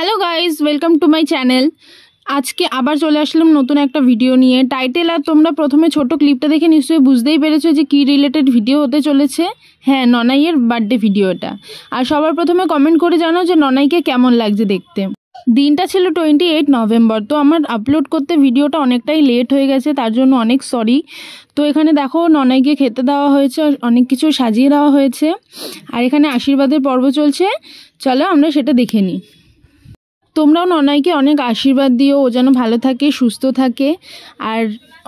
Hello guys, welcome to my channel. আজকে আবার চলে আসলাম নতুন একটা ভিডিও নিয়ে। টাইটেল আর তোমরা প্রথমে ছোট ক্লিপটা দেখে নিশ্চয়ই বুঝতেই পেরেছো যে কী রিলেটেড ভিডিও হতে চলেছে। হ্যাঁ, ননাইয়ের বার্থডে ভিডিও এটা। আর সবার প্রথমে কমেন্ট করে জানাও যে ননাইকে কেমন লাগছে দেখতে। দিনটা ছিল 28 নভেম্বর। তো আমার আপলোড করতে ভিডিওটা অনেকটাই লেট হয়ে গেছে, তার জন্য অনেক সরি। তো এখানে দেখো ননাইকে খেতে দেওয়া হয়েছে, অনেক কিছু সাজিয়ে দেওয়া হয়েছে, আর এখানে আশীর্বাদের পর্ব চলছে। চলো আমরা সেটা দেখে নিই। তোমরাও ননাইকে অনেক আশীর্বাদ দিও, ও যেন ভালো থাকে, সুস্থ থাকে, আর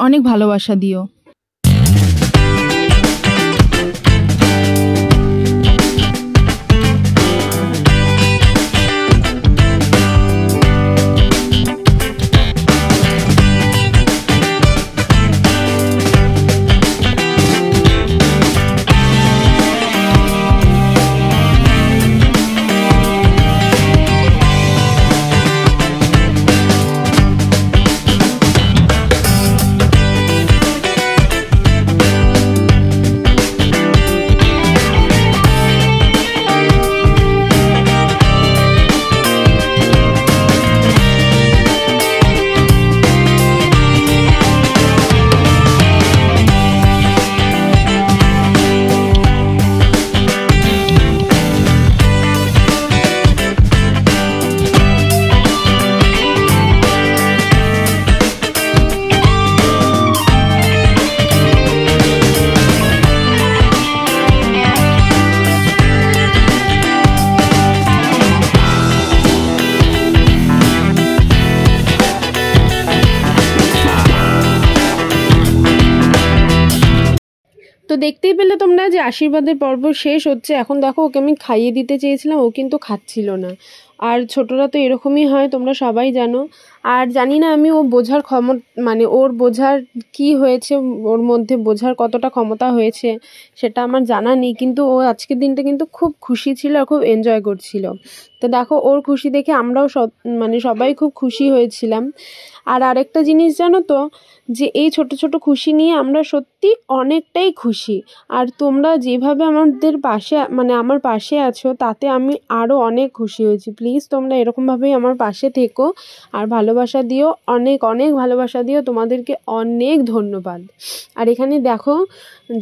অনেক ভালোবাসা দিও। তো দেখতেই পেলে তোমরা যে আশীর্বাদের পর্ব শেষ হচ্ছে। এখন দেখো ওকে আমি খাইয়ে দিতে চেয়েছিলাম, ও কিন্তু খাচ্ছিল না। আর ছোটরা তো এরকমই হয়, তোমরা সবাই জানো। আর জানি না আমি ও বোঝার মানে ওর বোঝার কি হয়েছে, ওর মধ্যে বোঝার কতটা ক্ষমতা হয়েছে সেটা আমার জানা নেই, কিন্তু ও আজকের দিনটা কিন্তু খুব খুশি ছিল আর খুব এনজয় করছিল। তো দেখো ওর খুশি দেখে আমরাও সবাই খুব খুশি হয়েছিলাম। আর আরেকটা জিনিস জানো তো, যে এই ছোট ছোট খুশি নিয়ে আমরা সত্যি অনেকটাই খুশি। আর তোমরা যেভাবে আমাদের পাশে আমার পাশে আছো, তাতে আমি আরও অনেক খুশি হয়েছি। প্লিজ তোমরা এরকমভাবেই আমার পাশে থেকো আর ভালোবাসা দিও, অনেক অনেক ভালোবাসা দিও। তোমাদেরকে অনেক ধন্যবাদ। আর এখানে দেখো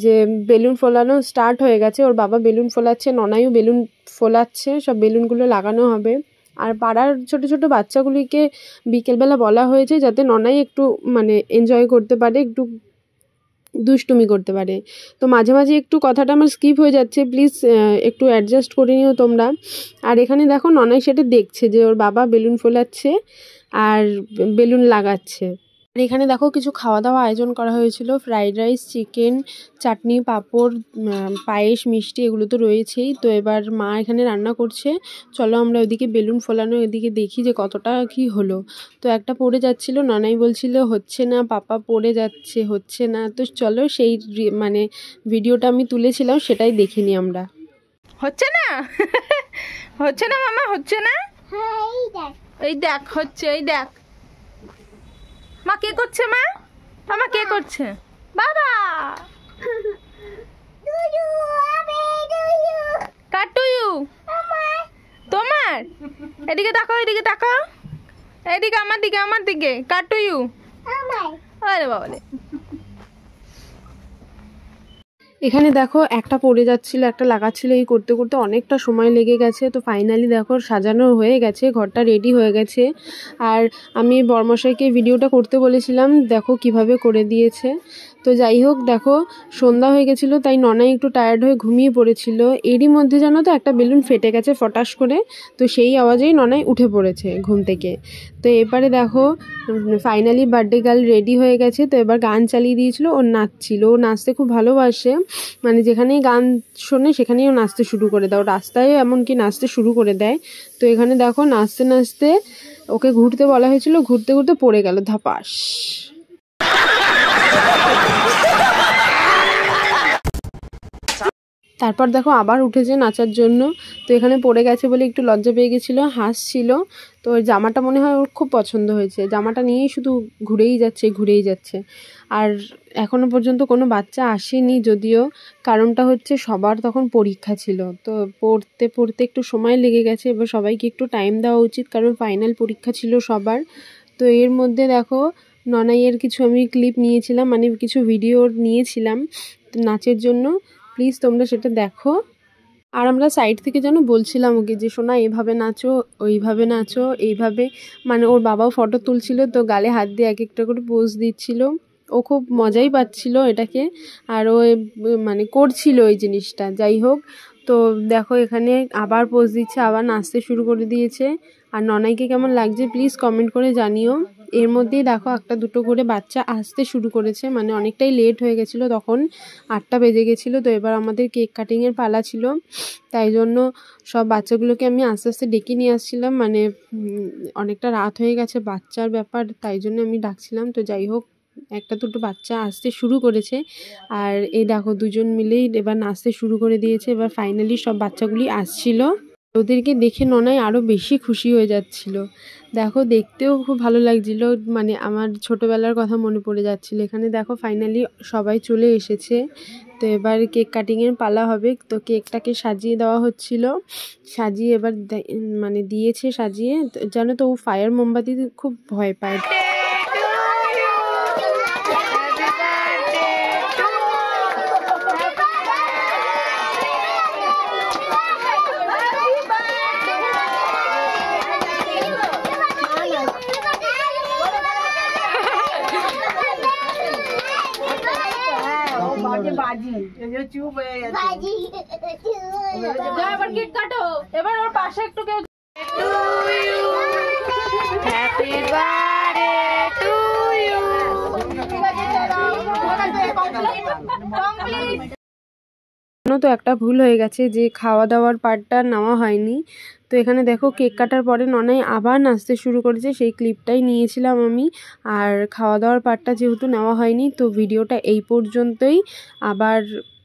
যে বেলুন ফোলানো স্টার্ট হয়ে গেছে, ওর বাবা বেলুন ফোলাচ্ছে, ননাইও বেলুন ফোলাচ্ছে, সব বেলুনগুলো লাগানো হবে। আর পাড়ার ছোট ছোট বাচ্চাগুলিকে বিকেলবেলা বলা হয়েছে যাতে ননাই একটু এনজয় করতে পারে, একটু দুষ্টুমি করতে পারে। তো মাঝে মাঝে একটু কথাটা আমার স্কিপ হয়ে যাচ্ছে, প্লিজ একটু অ্যাডজাস্ট করে নিও তোমরা। আর এখানে দেখো ননাই সেটা দেখছে যে ওর বাবা বেলুন ফোলাচ্ছে আর বেলুন লাগাচ্ছে। আর এখানে দেখো কিছু খাওয়া দাওয়া আয়োজন করা হয়েছিল, ফ্রাইড রাইস, চিকেন, চাটনি, পাঁপড়, পায়েস, মিষ্টি, এগুলো তো রয়েছেই। তো এবার মা এখানে রান্না করছে। চলো আমরা ওইদিকে বেলুন ফোলানো এদিকে দেখি যে কতটা কি হলো। তো একটা পড়ে যাচ্ছিল, ননাই বলছিল হচ্ছে না পাপা, পড়ে যাচ্ছে, হচ্ছে না। তো চলো সেই ভিডিওটা আমি তুলেছিলাম, সেটাই দেখে নিই আমরা। হচ্ছে না হচ্ছে না মামা, হচ্ছে না। এই দেখ হচ্ছে, এই দেখ। মা কে করছে? মা মামা কে করছে? বাবা কাটুয়ু তোমার। এদিকে তাকাও, এদিকে তাকাও, এদিকে আমার দিকে, আমার দিকে। কাটুয়ু আরে বাবা রে। এখানে দেখো একটা পড়ে যাচ্ছিল, একটা লাগাচ্ছিল, এই করতে করতে অনেকটা সময় লেগে গেছে। তো ফাইনালি দেখো সাজানো হয়ে গেছে, ঘরটা রেডি হয়ে গেছে। আর আমি বরমশাইকে ভিডিওটা করতে বলেছিলাম, দেখো কিভাবে করে দিয়েছে। তো যাই হোক, দেখো সন্ধ্যা হয়ে গেছিলো, তাই ননাই একটু টায়ার্ড হয়ে ঘুমিয়ে পড়েছিল। এরই মধ্যে জানো তো একটা বেলুন ফেটে গেছে ফটাস করে। তো সেই আওয়াজেই ননাই উঠে পড়েছে ঘুম থেকে। তো এবারে দেখো ফাইনালি বার্থডে গার্ল রেডি হয়ে গেছে। তো এবার গান চালিয়ে দিয়েছিল, ও নাচছিল। ও নাচতে খুব ভালোবাসে, যেখানেই গান শোনে সেখানেই ও নাচতে শুরু করে দেয়, রাস্তায় এমনকি নাচতে শুরু করে দেয়। তো এখানে দেখো নাচতে নাচতে ওকে ঘুরতে বলা হয়েছিল, ঘুরতে ঘুরতে পড়ে গেল ধাপাস। তারপর দেখো আবার উঠেছে নাচার জন্য। তো এখানে পড়ে গেছে বলে একটু লজ্জা পেয়ে গেছিলো, হাসছিল। তো ওই জামাটা মনে হয় ওর খুব পছন্দ হয়েছে, জামাটা নিয়েই শুধু ঘুরেই যাচ্ছে। আর এখনও পর্যন্ত কোনো বাচ্চা আসেনি যদিও, কারণটা হচ্ছে সবার তখন পরীক্ষা ছিল, তো পড়তে পড়তে একটু সময় লেগে গেছে। এবার সবাইকে একটু টাইম দেওয়া উচিত, কারণ ফাইনাল পরীক্ষা ছিল সবার। তো এর মধ্যে দেখো ননাইয়ের কিছু আমি ক্লিপ নিয়েছিলাম, মানে কিছু ভিডিও নিয়েছিলাম নাচের জন্য, প্লিজ তোমরা সেটা দেখো। আর আমরা সাইড থেকে যেন বলছিলাম ওকে যে সোনা এভাবে নাচো, ওইভাবে নাচো, এইভাবে, মানে ওর বাবাও ফটো তুলছিল, তো গালে হাত দিয়ে এক একটা করে পোজ দিচ্ছিল। ও খুব মজাই পাচ্ছিল এটাকে, আর ও মানে করছিল এই জিনিসটা। যাই হোক, তো দেখো এখানে আবার পোজ দিচ্ছে, আবার নাচতে শুরু করে দিয়েছে। আর ননাইকে কেমন লাগছে প্লিজ কমেন্ট করে জানিও। এর মধ্যেই দেখো একটা দুটো করে বাচ্চা আসতে শুরু করেছে, মানে অনেকটাই লেট হয়ে গেছিলো, তখন 8টা বেজে গেছিলো। তো এবার আমাদের কেক কাটিংয়ের পালা ছিল, তাই জন্য সব বাচ্চাগুলোকে আমি আস্তে আস্তে ডেকে নিয়ে আসছিলাম, মানে অনেকটা রাত হয়ে গেছে, বাচ্চার ব্যাপার, তাই জন্য আমি ডাকছিলাম। তো যাই হোক, একটা দুটো বাচ্চা আসতে শুরু করেছে, আর এই দেখো দুজন মিলেই এবার নাচতে শুরু করে দিয়েছে। এবার ফাইনালি সব বাচ্চাগুলি আসছিল, ওদেরকে দেখে ননাই আরও বেশি খুশি হয়ে যাচ্ছিল। দেখো দেখতেও খুব ভালো লাগছিল, মানে আমার ছোটোবেলার কথা মনে পড়ে যাচ্ছিলো। এখানে দেখো ফাইনালি সবাই চলে এসেছে, তো এবার কেক কাটিংয়ের পালা হবে। তো কেকটাকে সাজিয়ে দেওয়া হচ্ছিল, সাজিয়ে এবার মানে দিয়েছে সাজিয়ে। জানো তো ও ফায়ার মোমবাতিতে খুব ভয় পায়। এবার কেক কাটো, এবার ওর পাশে একটু cake. Happy birthday to you. তো একটা ভুল হয়ে গেছে যে খাওয়া দাওয়ার পার্টটা নেওয়া হয়নি। তো এখানে দেখো কেক কাটার পরে ননাই আবার নাচতে শুরু করেছে, সেই ক্লিপটাই নিয়েছিলাম আমি। আর খাওয়া দাওয়ার পার্টটা যেহেতু নেওয়া হয়নি, তো ভিডিওটা এই পর্যন্তই। আবার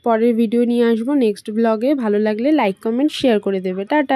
পরের ভিডিও নিয়ে আসবো নেক্সট ব্লগে। ভালো লাগলে লাইক কমেন্ট শেয়ার করে দেবে। টাটা।